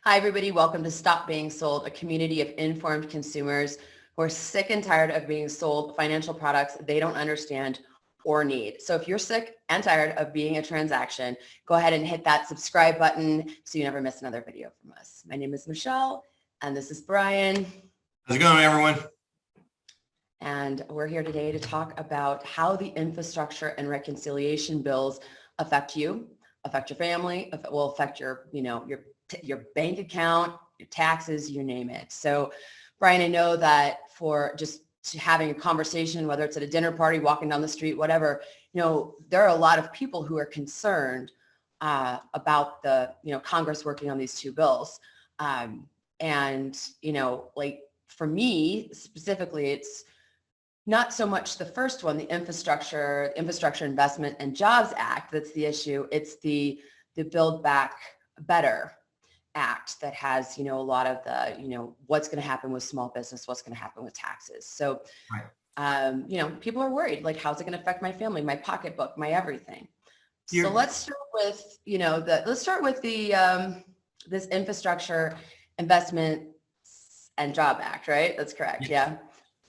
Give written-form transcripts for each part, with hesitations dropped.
Hi, everybody. Welcome to Stop Being Sold, a community of informed consumers who are sick and tired of being sold financial products they don't understand or need. So if you're sick and tired of being a transaction, go ahead and hit that subscribe button so you never miss another video from us. My name is Michelle, and this is Brian. How's it going, everyone? And we're here today to talk about how the infrastructure and reconciliation bills affect you, affect your family, will affect your bank account, your taxes, you name it. So, Brian, I know that for just having a conversation, whether it's at a dinner party, walking down the street, whatever, there are a lot of people who are concerned about the, Congress working on these two bills. Like for me specifically, it's not so much the first one, the Infrastructure Investment and Jobs Act, that's the issue. It's the Build Back Better Act that has, a lot of the, what's going to happen with small business, what's going to happen with taxes. So, right. People are worried, like, how's it going to affect my family, my pocketbook, my everything. So let's start with, this Infrastructure Investment and Job Act, right? That's correct. Yeah.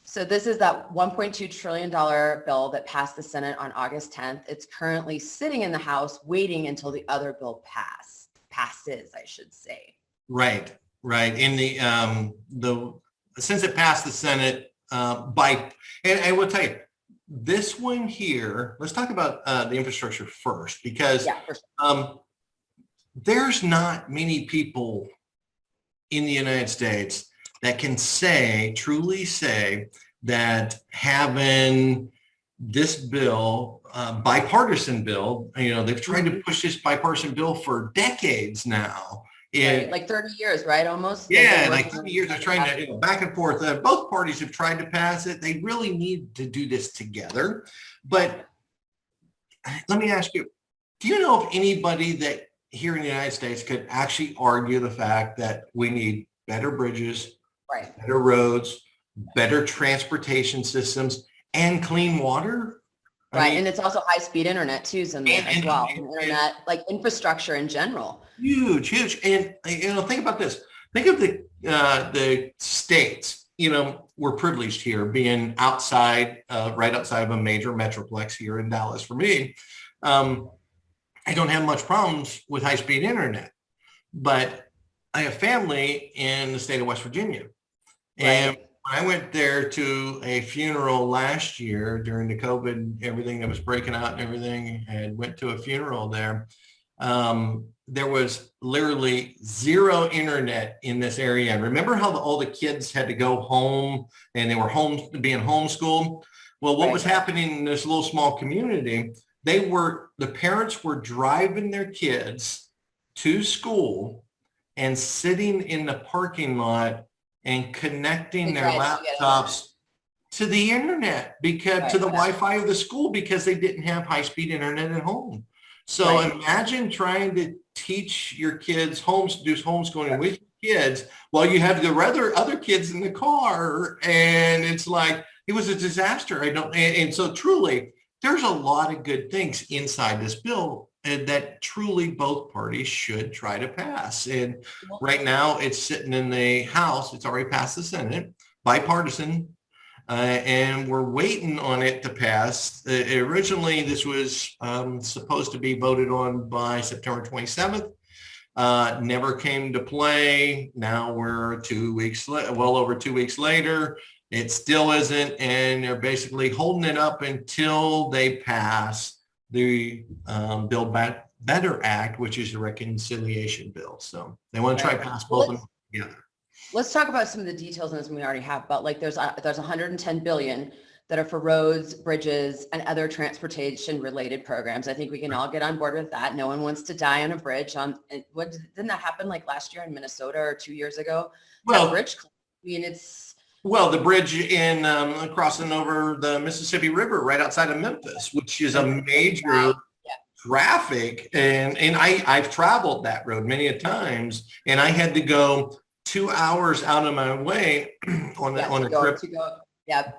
So this is that $1.2 trillion bill that passed the Senate on August 10th. It's currently sitting in the House waiting until the other bill passes, I should say. Right. In since it passed the Senate and I will tell you, this one here, let's talk about the infrastructure first, because there's not many people in the United States that can truly say that having this bill, bipartisan bill, they've tried to push this bipartisan bill for decades now. Right, like 30 years, right? Almost. Yeah, like 30 years. They're trying to, back and forth. Both parties have tried to pass it. They really need to do this together. But let me ask you, do you know of anybody that here in the United States could actually argue the fact that we need better bridges, better roads, better transportation systems, and clean water? Right, and it's also high-speed internet too, as well. Internet, like infrastructure in general. Huge. And think about this. Think of the states. We're privileged here, being right outside of a major metroplex here in Dallas. For me, I don't have much problems with high-speed internet, but I have family in the state of West Virginia. And I went there to a funeral last year during the COVID, everything that was breaking out and everything, and went to a funeral there. There was literally zero internet in this area. And remember how all the kids had to go home and they were being homeschooled? Well, what was happening in this little small community, the parents were driving their kids to school and sitting in the parking lot and connecting their laptops to the internet, to the Wi-Fi of the school, because they didn't have high-speed internet at home. So imagine trying to teach your kids do homeschooling with your kids while you have the other kids in the car, and it's like it was a disaster. And so truly, there's a lot of good things inside this bill that truly both parties should try to pass. And right now it's sitting in the House. It's already passed the Senate, bipartisan, and we're waiting on it to pass. Originally, this was supposed to be voted on by September 27th. Never came to play. Now we're well over 2 weeks later. It still isn't, and they're basically holding it up until they pass the Build Back Better Act, which is a reconciliation bill. So they want to try to pass both of them together. Let's talk about some of the details on this we already have, but like there's 110 billion that are for roads, bridges, and other transportation related programs. I think we can all get on board with that. No one wants to die on a bridge. Didn't that happen like last year in Minnesota or 2 years ago? Well, bridge, it's the bridge in crossing over the Mississippi River right outside of Memphis, which is a major traffic. And I've traveled that road many a times, and I had to go 2 hours out of my way on a trip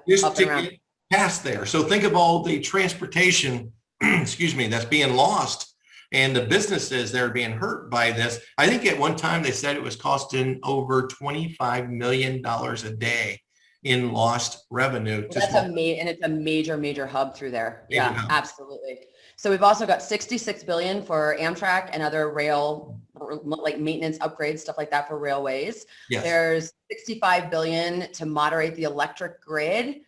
just to get past there. So think of all the transportation, that's being lost And the businesses that are being hurt by this, I think at one time they said it was costing over $25 million a day in lost revenue. Well, that's and it's a major hub through there. Yeah, hub. absolutely. So we've also got 66 billion for Amtrak and other rail, like maintenance upgrades, stuff like that for railways. Yes. There's 65 billion to moderate the electric grid.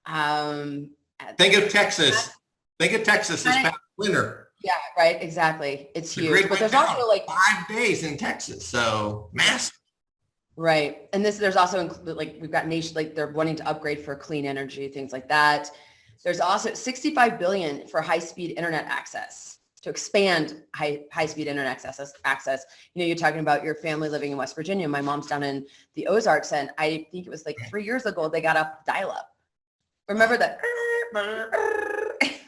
Think of Texas. Think of Texas this past winter. Yeah, right. Exactly. It's huge. But there's also like 5 days in Texas. So massive. Right. And there's also like we've got nation, like they're wanting to upgrade for clean energy, things like that. There's also 65 billion for high-speed internet access to expand high-speed internet access. You know, you're talking about your family living in West Virginia. My mom's down in the Ozarks, and I think it was like 3 years ago, they got up dial-up. Remember that?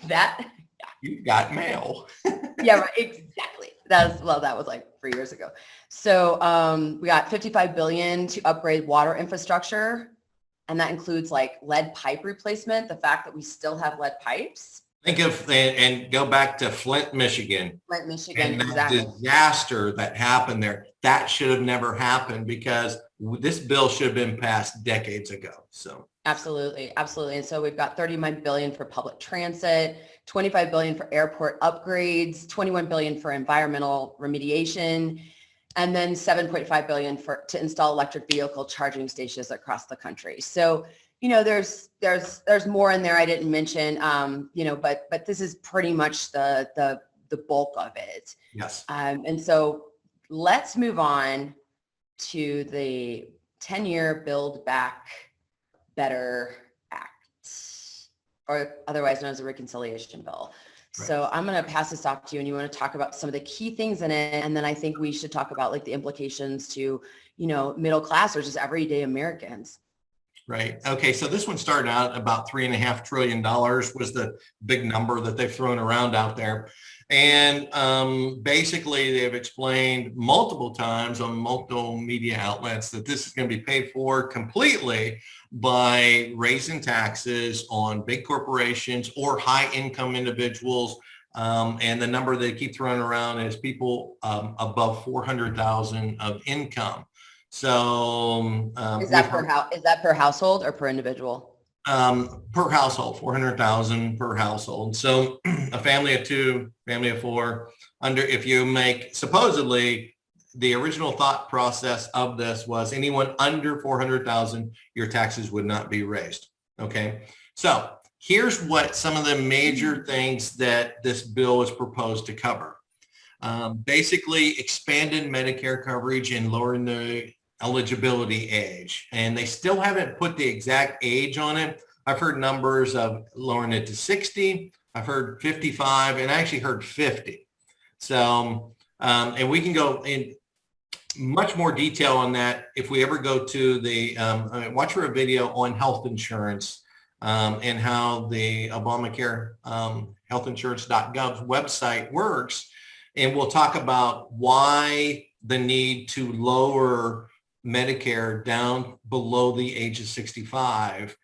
That? You got mail. Yeah, right. Exactly. That was like 3 years ago. So we got 55 billion to upgrade water infrastructure. And that includes like lead pipe replacement, the fact that we still have lead pipes. Think of, and go back to Flint, Michigan. Flint, Michigan, and that exactly. disaster that happened there, that should have never happened because this bill should have been passed decades ago. So absolutely. And so we've got 39 billion for public transit, 25 billion for airport upgrades, 21 billion for environmental remediation, and then 7.5 billion to install electric vehicle charging stations across the country. So, you know, there's more in there I didn't mention, you know, but this is pretty much the bulk of it. yes. And so let's move on to the 10-year Build Back Better Act, or otherwise known as a reconciliation bill. Right. So I'm going to pass this off to you, and you want to talk about some of the key things in it. And then I think we should talk about like the implications to, you know, middle class or just everyday Americans. Right. Okay. So this one started out about $3.5 trillion was the big number that they've thrown around out there. And basically they've explained multiple times on multiple media outlets that this is going to be paid for completely by raising taxes on big corporations or high income individuals. And the number they keep throwing around is people above 400,000 of income. So is that per household or per individual? Per household, 400,000 per household. So a family of two, family of four, if you make, supposedly the original thought process of this was anyone under 400,000, your taxes would not be raised. Okay. So here's what some of the major things that this bill is proposed to cover. Basically expanded Medicare coverage and lowering the eligibility age. And they still haven't put the exact age on it. I've heard numbers of lowering it to 60. I've heard 55 and I actually heard 50. So, and we can go in much more detail on that if we ever go to the, watch for a video on health insurance and how the Obamacare healthinsurance.gov's website works. And we'll talk about why the need to lower Medicare down below the age of 65,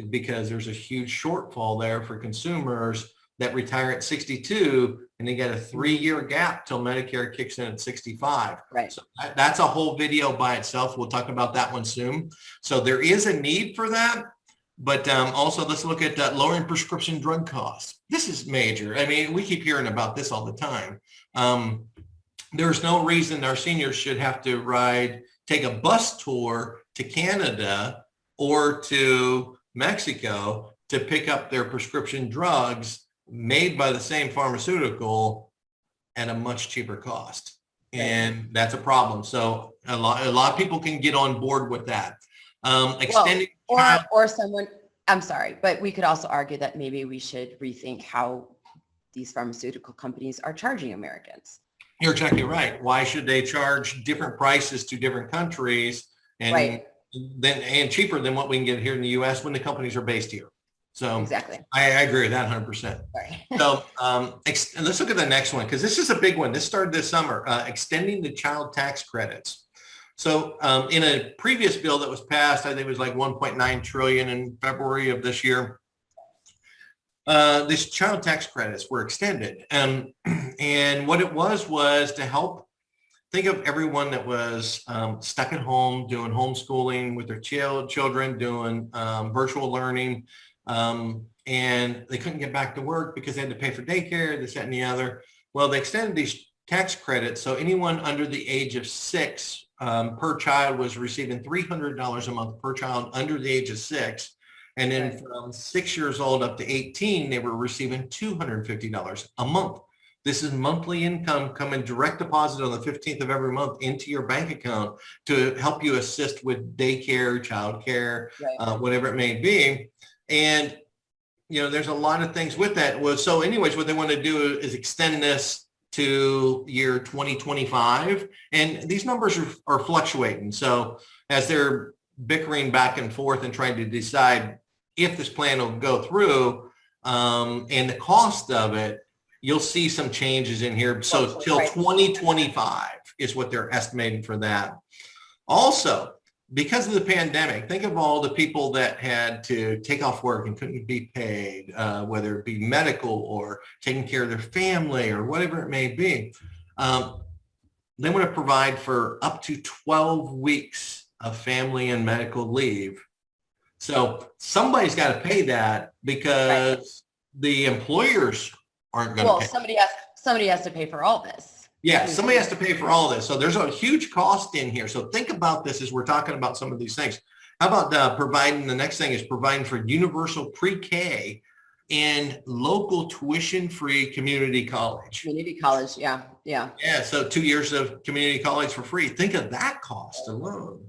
because there's a huge shortfall there for consumers that retire at 62 and they get a 3-year gap till Medicare kicks in at 65. Right. So that's a whole video by itself. We'll talk about that one soon. So there is a need for that. But also let's look at lowering prescription drug costs. This is major. I mean, we keep hearing about this all the time. There's no reason our seniors should have to take a bus tour to Canada or to Mexico to pick up their prescription drugs made by the same pharmaceutical at a much cheaper cost. And that's a problem. So a lot of people can get on board with that. Extending or someone, I'm sorry, but we could also argue that maybe we should rethink how these pharmaceutical companies are charging Americans. You're exactly right. Why should they charge different prices to different countries and cheaper than what we can get here in the U.S. when the companies are based here? So exactly, I agree with that 100%. Sorry. So let's look at the next one because this is a big one. This started this summer, extending the child tax credits. So in a previous bill that was passed, I think it was like 1.9 trillion in February of this year. These child tax credits were extended. And And what it was to help. Think of everyone that was stuck at home doing homeschooling with their children, doing virtual learning, and they couldn't get back to work because they had to pay for daycare, this, that, and the other. Well, they extended these tax credits. So anyone under the age of 6 per child was receiving $300 a month per child under the age of 6. And then from 6 years old up to 18, they were receiving $250 a month. This is monthly income coming direct deposit on the 15th of every month into your bank account to help you assist with daycare, childcare, whatever it may be. And, there's a lot of things with that. Well, so anyways, what they want to do is extend this to year 2025. And these numbers are fluctuating. So as they're bickering back and forth and trying to decide if this plan will go through and the cost of it, you'll see some changes in here. So till 2025 is what they're estimating for that. Also, because of the pandemic, think of all the people that had to take off work and couldn't be paid, whether it be medical or taking care of their family or whatever it may be. They want to provide for up to 12 weeks of family and medical leave. So somebody's got to pay that because the employers aren't going to pay. Somebody has to pay for all this. Yeah, somebody has to pay for all this. So there's a huge cost in here. So think about this as we're talking about some of these things. How about the next thing is providing for universal pre-K and local tuition-free community college. Community college, yeah. Yeah, so 2 years of community college for free. Think of that cost alone.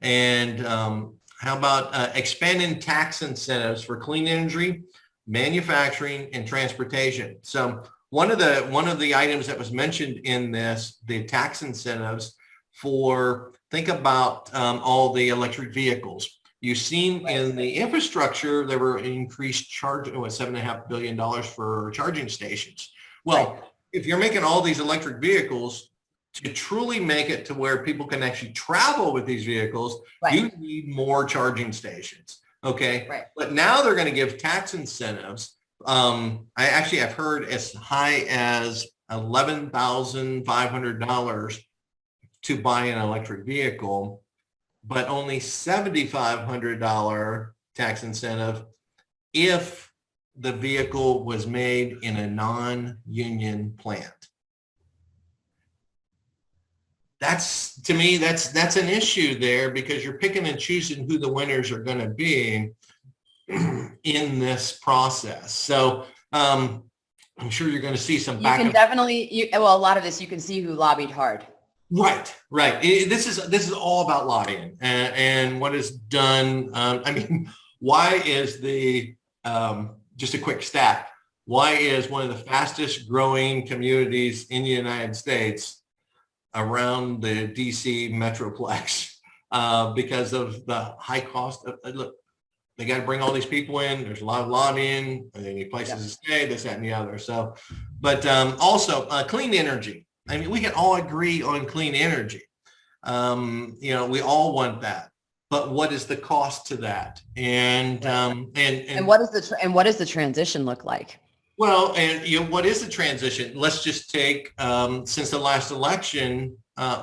And how about expanding tax incentives for clean energy, manufacturing, and transportation? So one of the items that was mentioned in this, the tax incentives think about all the electric vehicles. You've seen in the infrastructure, there were increased $7.5 billion for charging stations. Well, if you're making all these electric vehicles, to truly make it to where people can actually travel with these vehicles, you need more charging stations. Okay. Right. But now they're going to give tax incentives. I've heard as high as $11,500 to buy an electric vehicle, but only $7,500 tax incentive if the vehicle was made in a non-union plant. To me, that's an issue there because you're picking and choosing who the winners are going to be in this process. So I'm sure you're going to see some back. You can definitely, a lot of this, you can see who lobbied hard. Right. This is all about lobbying and what is done. Why is just a quick stat, why is one of the fastest growing communities in the United States around the DC Metroplex because of the high cost of, look, they got to bring all these people in. There's a lot of lobbying. They need places to stay, this, that, and the other. So, but also clean energy. We can all agree on clean energy. We all want that. But what is the cost to that? And what does the transition look like? Well, and what is the transition? Let's just take since the last election,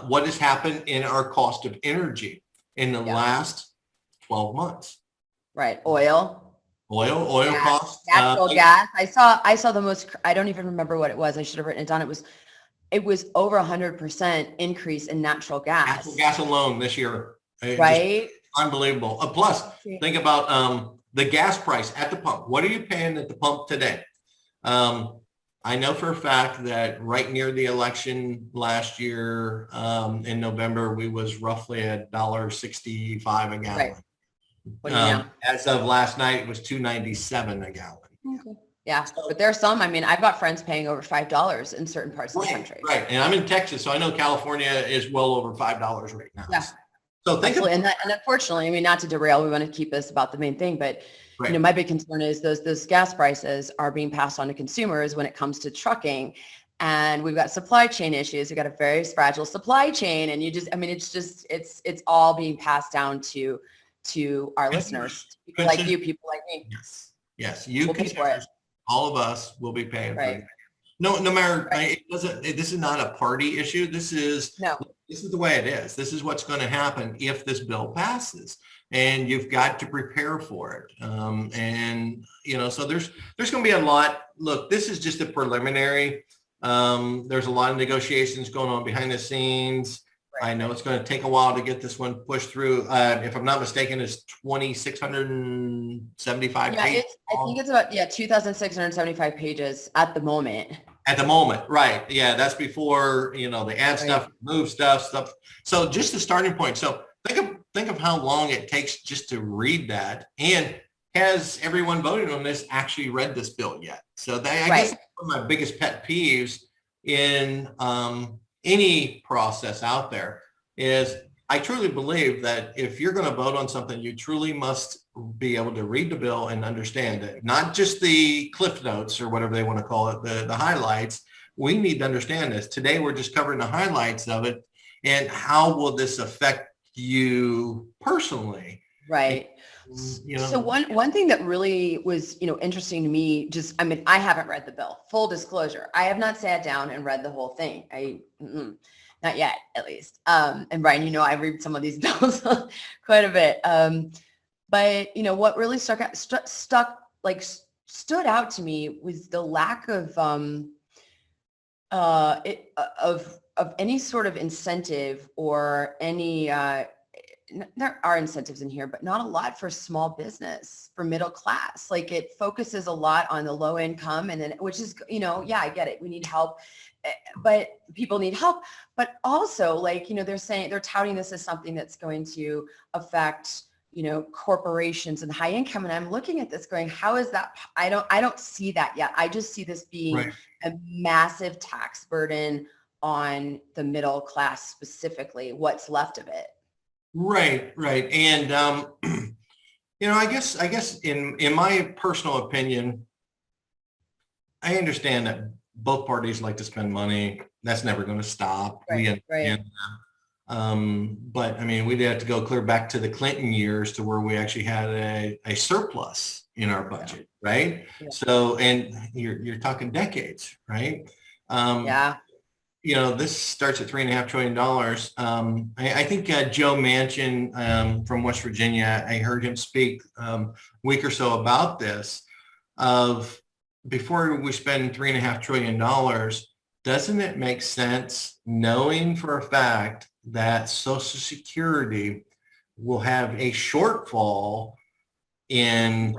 what has happened in our cost of energy in the last 12 months? Right, oil gas, costs, natural gas. I saw the most. I don't even remember what it was. I should have written it down. It was over 100% increase in natural gas. Natural gas alone this year, right? Unbelievable. Plus, think about the gas price at the pump. What are you paying at the pump today? I know for a fact that right near the election last year in November, we was roughly $1.65 a gallon. Right. As of last night, it was $2.97 a gallon. Okay. Yeah, but there's some. I've got friends paying over $5 in certain parts of the country. Right, and I'm in Texas, so I know California is well over $5 right now. Yeah. So and unfortunately, not to derail, we want to keep this about the main thing, but my big concern is those gas prices are being passed on to consumers when it comes to trucking, and we've got supply chain issues. We've got a very fragile supply chain, and it's all being passed down to our listeners, people like you, people like me. Yes, you consumers, all of us will be paying for it. no matter, Right. it doesn't, this is not a party issue. No. This is the way it is. This is what's going to happen if this bill passes, and you've got to prepare for it. And so there's going to be a lot. Look, this is just a preliminary. There's a lot of negotiations going on behind the scenes. Right. I know it's going to take a while to get this one pushed through. If I'm not mistaken, it's 2,675 pages. I think it's about 2,675 pages at the moment. At the moment, right? Yeah, that's before they add stuff, move stuff. So just the starting point. So think of how long it takes just to read that. And has everyone voted on this actually read this bill yet? So I guess one of my biggest pet peeves in any process out there is I truly believe that if you're going to vote on something, you truly must be able to read the bill and understand it, not just the cliff notes or whatever they want to call it, the highlights. We need to understand this. Today, we're just covering the highlights of it and how will this affect you personally? Right. So one thing that really was, interesting to me, I haven't read the bill, full disclosure. I have not sat down and read the whole thing. Not yet, at least. And Brian, I read some of these bills quite a bit. But what really stood out to me was the lack of any sort of incentive or any. There are incentives in here, but not a lot for small business, for middle class. Like it focuses a lot on the low income, and then which is I get it. We need help, but people need help. But also, they're touting this as something that's going to affect corporations and high income. And I'm looking at this going, how is that? I don't see that yet. I just see this being a massive tax burden on the middle class, specifically what's left of it. Right. And, I guess in my personal opinion, I understand that both parties like to spend money. That's never going to stop. Right. But I mean, we'd have to go clear back to the Clinton years to where we actually had a surplus in our budget. Right. Yeah. So, and you're talking decades, right? This starts at $3.5 trillion. I think Joe Manchin from West Virginia, I heard him speak a week or so about this of before we spend $3.5 trillion, doesn't it make sense knowing for a fact that Social Security will have a shortfall in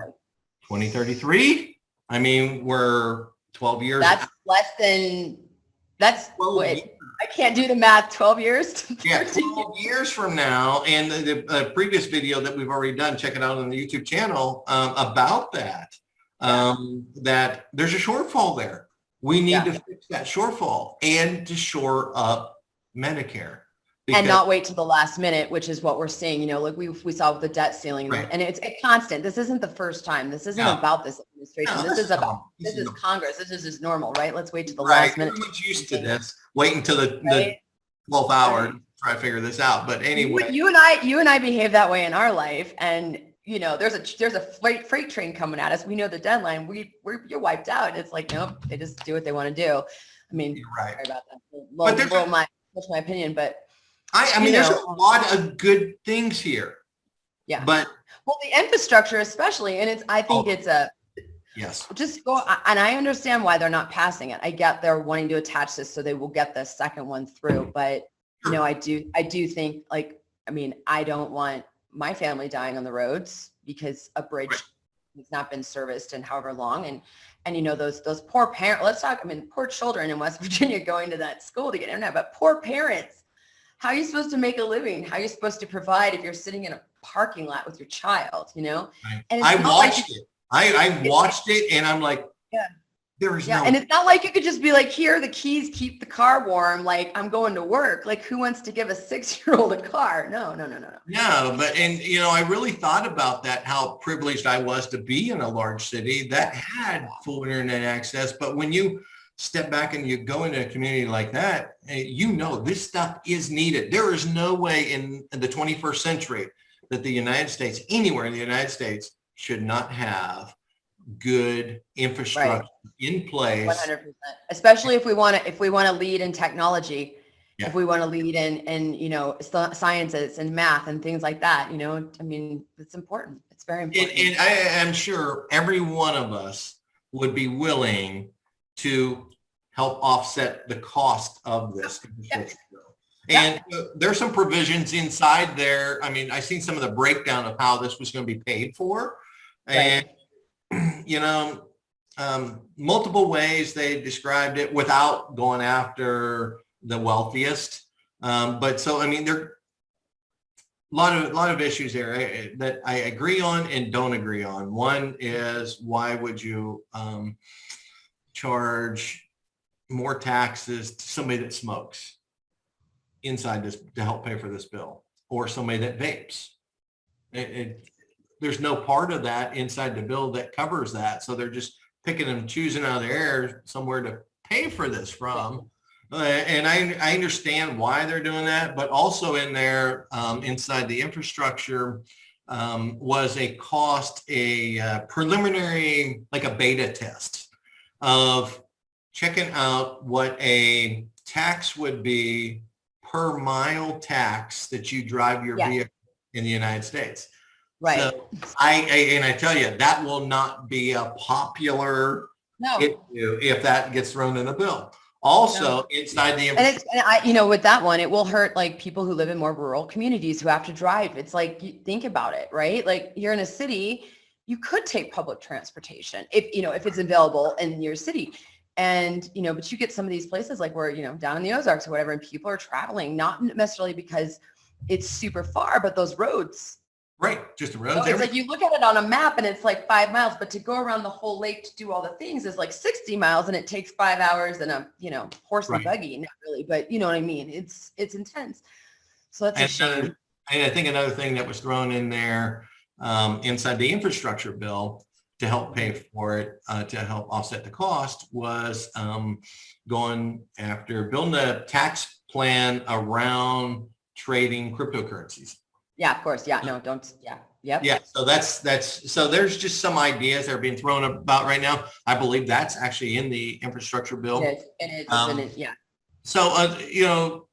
2033? I mean, we're 12 years. That's less than... I can't do the math. 12 years? Yeah, 12 years from now. And the previous video that we've already done, check it out on the YouTube channel about that, that there's a shortfall there. We need to fix that shortfall and to shore up Medicare. And not wait till the last minute, which is what we're seeing, like we saw with the debt ceiling. And it's a constant. This isn't the first time. This isn't about this administration. This is Congress. This is just normal, right? Let's wait till the last minute. We're much used to this. Wait until the 12th hour to try to figure this out. But anyway. You and I behave that way in our life. And, there's a freight train coming at us. We know the deadline. You're wiped out. And it's like, nope, they just do what they want to do. I mean, sorry about that. That's my opinion, but I mean, there's a lot of good things here. Yeah. But the infrastructure especially, and I think it's yes. Just go, and I understand why they're not passing it. I get they're wanting to attach this so they will get the second one through. But I do think I don't want my family dying on the roads because a bridge has not been serviced in however long. And those poor parents, poor children in West Virginia going to that school to get internet, but poor parents. How are you supposed to make a living? How are you supposed to provide if you're sitting in a parking lot with your child, Right. And I watched it. I watched it and I'm like, there is no. And it's not like you could just be like, here are the keys, keep the car warm. Like I'm going to work. Like who wants to give a 6-year-old a car? No. No, but, I really thought about that, how privileged I was to be in a large city that had full internet access. But when you step back and you go into a community like that, this stuff is needed. There is no way in the 21st century that the United States, anywhere in the United States, should not have good infrastructure in place. 100%. Especially if we want to lead in technology, Yeah. if we want to lead in sciences and math and things like that, I mean, it's important. It's very important. And I am sure every one of us would be willing to help offset the cost of this infrastructure bill. And there's some provisions inside there. I mean, I've seen some of the breakdown of how this was going to be paid for. And, multiple ways they described it without going after the wealthiest. But so, I mean, there are a lot of issues there that I agree on and don't agree on. One is, why would you charge more taxes to somebody that smokes inside this to help pay for this bill, or somebody that vapes? There's no part of that inside the bill that covers that. So they're just picking and choosing out of the air somewhere to pay for this from. And I understand why they're doing that, but also in there, inside the infrastructure, was a cost, a preliminary, like a beta test of checking out what a tax would be per mile tax that you drive your vehicle in the United States. Right. So I tell you, that will not be a popular issue if that gets thrown in a bill. Also, inside the with that one, it will hurt like people who live in more rural communities who have to drive. It's like, you think about it, right? Like, you're in a city, you could take public transportation if it's available in your city. And, but you get some of these places like where, down in the Ozarks or whatever, and people are traveling, not necessarily because it's super far, but those roads. Right, just the roads. It's like you look at it on a map and it's like 5 miles, but to go around the whole lake to do all the things is like 60 miles, and it takes 5 hours and a horse and buggy. Not really, but you know what I mean. It's intense. So that's a shame. And I think another thing that was thrown in there inside the infrastructure bill to help pay for it, to help offset the cost, was going after building a tax plan around trading cryptocurrencies. Yeah, of course. Yeah, no, don't. Yeah. Yep. Yeah. So so there's just some ideas that are being thrown about right now. I believe that's actually in the infrastructure bill. It is. Yeah. So,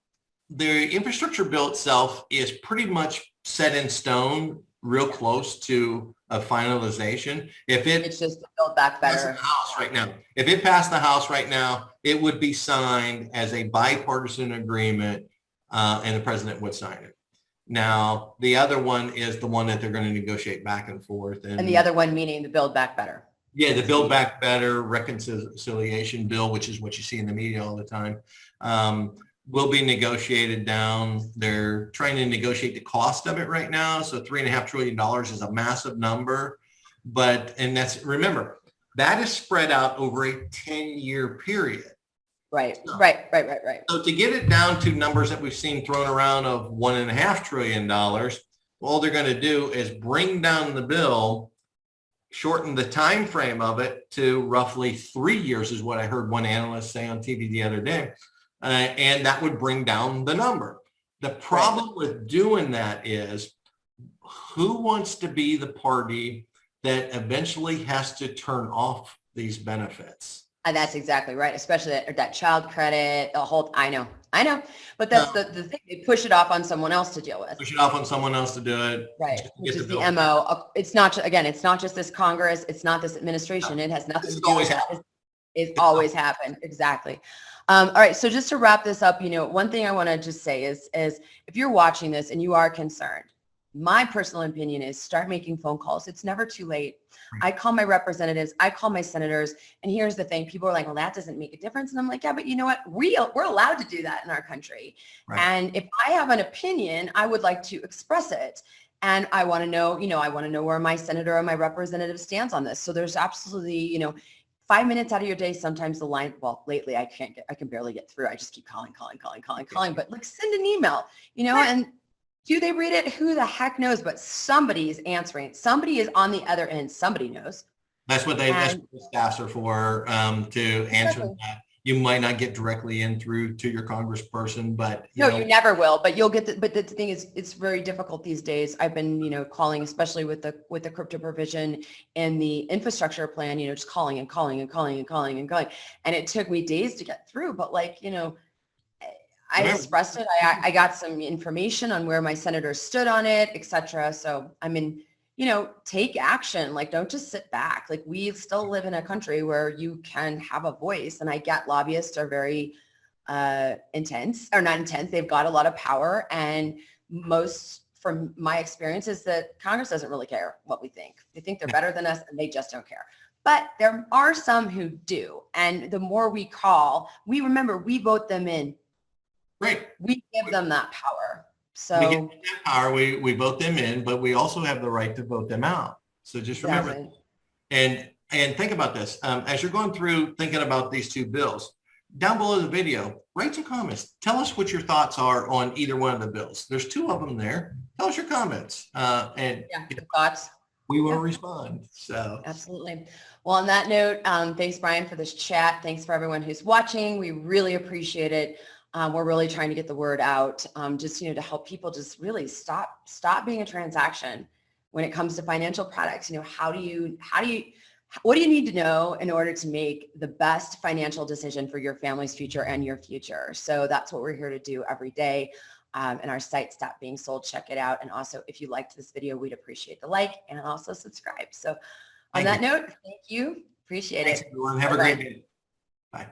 the infrastructure bill itself is pretty much set in stone, real close to a finalization. It's just Build Back Better. House right now. If it passed the House right now, it would be signed as a bipartisan agreement, and the president would sign it. Now, the other one is the one that they're going to negotiate back and forth. And the other one meaning the Build Back Better. Yeah, the Build Back Better reconciliation bill, which is what you see in the media all the time, will be negotiated down. They're trying to negotiate the cost of it right now. So $3.5 trillion is a massive number. Remember, that is spread out over a 10-year period. Right. So to get it down to numbers that we've seen thrown around of $1.5 trillion, all they're going to do is bring down the bill, shorten the time frame of it to roughly 3 years, is what I heard one analyst say on TV the other day, and that would bring down the number. The problem with doing that is, who wants to be the party that eventually has to turn off these benefits? And that's exactly right, especially that child credit, the whole, I know, but that's the thing, they push it off on someone else to deal with. Push it off on someone else to do it. Right, which is the MO. It's not just this Congress, it's not this administration, it has nothing to do with that. It's always happened, exactly. All right, so just to wrap this up, one thing I want to just say is if you're watching this and you are concerned, my personal opinion is start making phone calls. It's never too late. I call my representatives, I call my senators, and here's the thing. People are like, well, that doesn't make a difference. And I'm like, yeah, but you know what? We're allowed to do that in our country. Right. And if I have an opinion, I would like to express it. And I want to know, where my senator or my representative stands on this. So there's absolutely, 5 minutes out of your day, sometimes the line, well, lately I can barely get through. I just keep calling, but like send an email, and do they read it? Who the heck knows? But somebody is answering. Somebody is on the other end. Somebody knows. That's what the staffs are for, to answer that. You might not get directly in through to your congressperson, but you never will, but you'll get but the thing is, it's very difficult these days. I've been, calling, especially with the crypto provision and the infrastructure plan, just calling and calling and calling and calling and calling. And it took me days to get through, but I expressed it. I got some information on where my senator stood on it, et cetera. So take action. Like, don't just sit back. Like, we still live in a country where you can have a voice. And I get lobbyists are very intense, or not intense. They've got a lot of power. And most, from my experience, is that Congress doesn't really care what we think. They think they're better than us and they just don't care. But there are some who do. And the more we call, we vote them in. Right. We give them that power. So we get that power, we vote them in, but we also have the right to vote them out. So just remember, and think about this. As you're going through thinking about these two bills, down below the video, write some comments. Tell us what your thoughts are on either one of the bills. There's two of them there. Tell us your comments. And thoughts. We will respond. So absolutely. Well, on that note, thanks, Brian, for this chat. Thanks for everyone who's watching. We really appreciate it. We're really trying to get the word out, just, to help people just really stop being a transaction when it comes to financial products. What do you need to know in order to make the best financial decision for your family's future and your future? So that's what we're here to do every day. And our site, Stop Being Sold, check it out. And also, if you liked this video, we'd appreciate the like and also subscribe. So on that note, thank you. Appreciate it. Thanks, everyone. Have a great day. Bye.